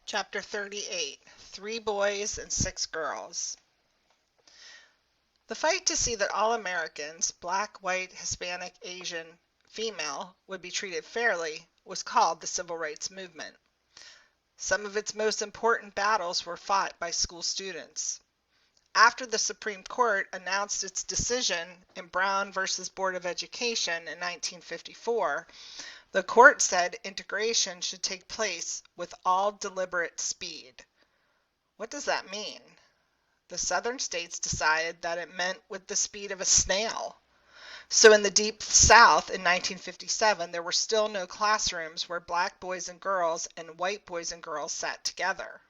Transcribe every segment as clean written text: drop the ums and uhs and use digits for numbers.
Chapter 38, 3 Boys and 6 Girls. The fight to see that all Americans, black, white, Hispanic, Asian, female, would be treated fairly was called the Civil Rights Movement. Some of its most important battles were fought by school students. After the Supreme Court announced its decision in Brown versus Board of Education in 1954, the court said integration should take place with all deliberate speed. What does that mean? The southern states decided that it meant with the speed of a snail. So in the Deep South in 1957, there were still no classrooms where black boys and girls and white boys and girls sat together.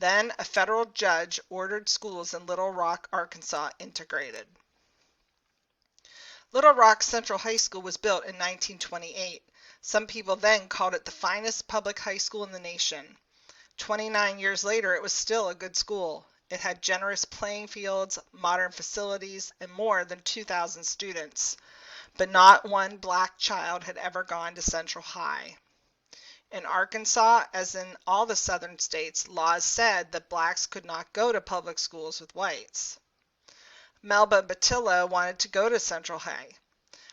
Then a federal judge ordered schools in Little Rock, Arkansas integrated. Little Rock Central High School was built in 1928. Some people then called it the finest public high school in the nation. 29 years later, it was still a good school. It had generous playing fields, modern facilities, and more than 2,000 students. But not one black child had ever gone to Central High. In Arkansas, as in all the southern states, laws said that blacks could not go to public schools with whites. Melba Batillo wanted to go to Central High.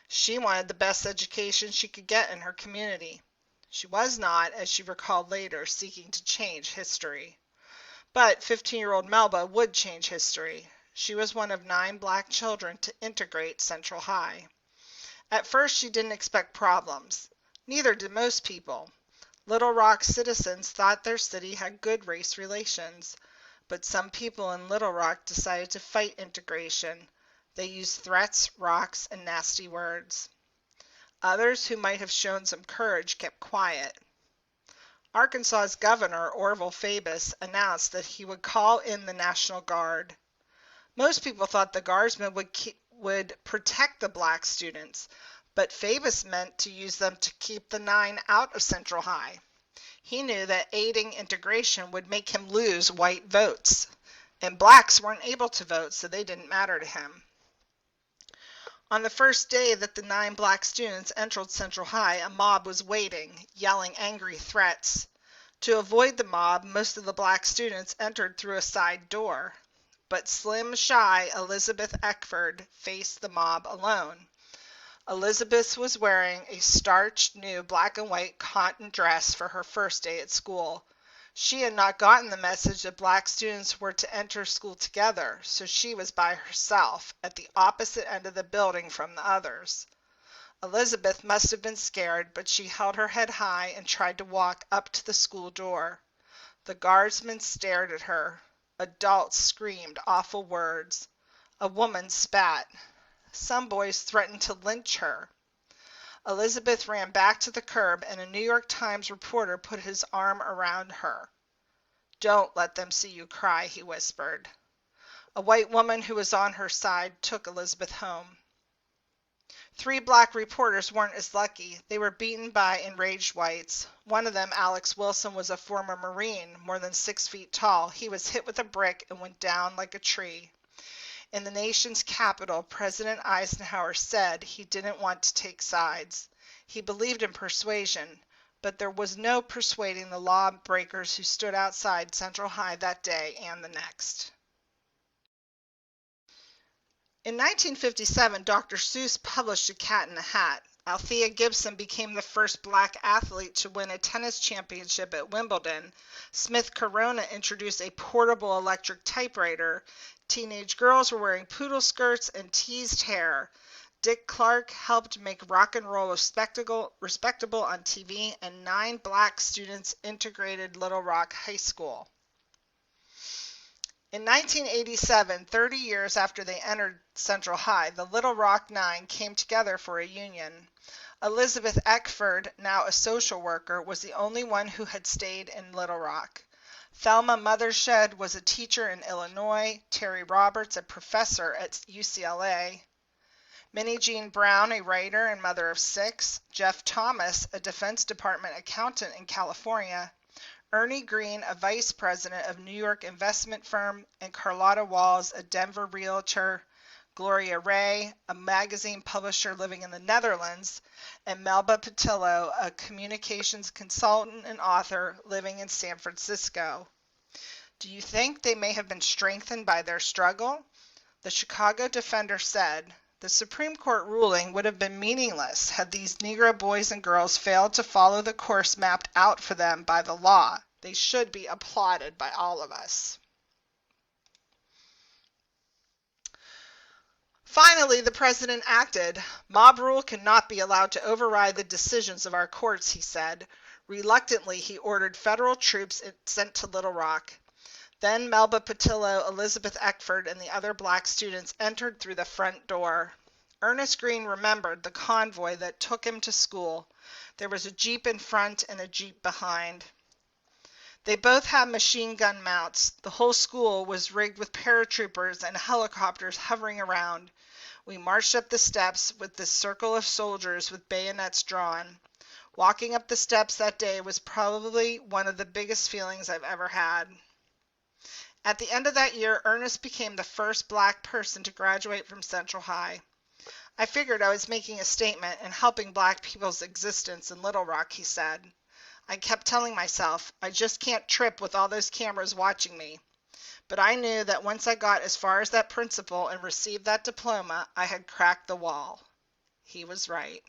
She wanted the best education she could get in her community. She was not, as she recalled later, seeking to change history. But 15-year-old Melba would change history. She was one of 9 black children to integrate Central High. At first, she didn't expect problems. Neither did most people. Little Rock citizens thought their city had good race relations, but some people in Little Rock decided to fight integration. They used threats, rocks, and nasty words. Others, who might have shown some courage, kept quiet. Arkansas's governor, Orville Fabus, announced that he would call in the National Guard. Most people thought the Guardsmen would protect the black students, but Fabus meant to use them to keep the 9 out of Central High. He knew that aiding integration would make him lose white votes, and blacks weren't able to vote, so they didn't matter to him. On the first day that the 9 black students entered Central High, a mob was waiting, yelling angry threats. To avoid the mob, most of the black students entered through a side door. But slim, shy Elizabeth Eckford faced the mob alone. Elizabeth was wearing a starched new black and white cotton dress for her first day at school. She had not gotten the message that black students were to enter school together, so she was by herself, at the opposite end of the building from the others. Elizabeth must have been scared, but she held her head high and tried to walk up to the school door. The guardsmen stared at her. Adults screamed awful words. A woman spat. Some boys threatened to lynch her. Elizabeth ran back to the curb, and a New York Times reporter put his arm around her. "Don't let them see you cry," he whispered. A white woman who was on her side took Elizabeth home. 3 black reporters weren't as lucky. They were beaten by enraged whites. One of them, Alex Wilson, was a former Marine, more than 6 feet tall. He was hit with a brick and went down like a tree. In the nation's capital, President Eisenhower said he didn't want to take sides. He believed in persuasion, but there was no persuading the lawbreakers who stood outside Central High that day and the next. In 1957, Dr. Seuss published A Cat in the Hat. Althea Gibson became the first black athlete to win a tennis championship at Wimbledon. Smith Corona introduced a portable electric typewriter. Teenage girls were wearing poodle skirts and teased hair. Dick Clark helped make rock and roll respectable on TV, and 9 black students integrated Little Rock High School. In 1987, 30 years after they entered Central High, the Little Rock 9 came together for a union. Elizabeth Eckford, now a social worker, was the only one who had stayed in Little Rock. Thelma Mothershed was a teacher in Illinois, Terry Roberts a professor at UCLA, Minnie Jean Brown a writer and mother of 6, Jeff Thomas a Defense Department accountant in California, Ernie Green a vice president of New York investment firm, and Carlotta Walls a Denver realtor, Gloria Ray, a magazine publisher living in the Netherlands, and Melba Patillo, a communications consultant and author living in San Francisco. Do you think they may have been strengthened by their struggle? The Chicago Defender said, "The Supreme Court ruling would have been meaningless had these Negro boys and girls failed to follow the course mapped out for them by the law. They should be applauded by all of us." Finally, the president acted. "Mob rule cannot be allowed to override the decisions of our courts," he said. Reluctantly, he ordered federal troops sent to Little Rock. Then Melba Patillo, Elizabeth Eckford, and the other black students entered through the front door. Ernest Green remembered the convoy that took him to school. There was a Jeep in front and a Jeep behind. They both had machine gun mounts. The whole school was rigged with paratroopers and helicopters hovering around. We marched up the steps with this circle of soldiers with bayonets drawn. Walking up the steps that day was probably one of the biggest feelings I've ever had. At the end of that year, Ernest became the first black person to graduate from Central High. "I figured I was making a statement and helping black people's existence in Little Rock," he said. "I kept telling myself, I just can't trip with all those cameras watching me. But I knew that once I got as far as that principal and received that diploma, I had cracked the wall." He was right.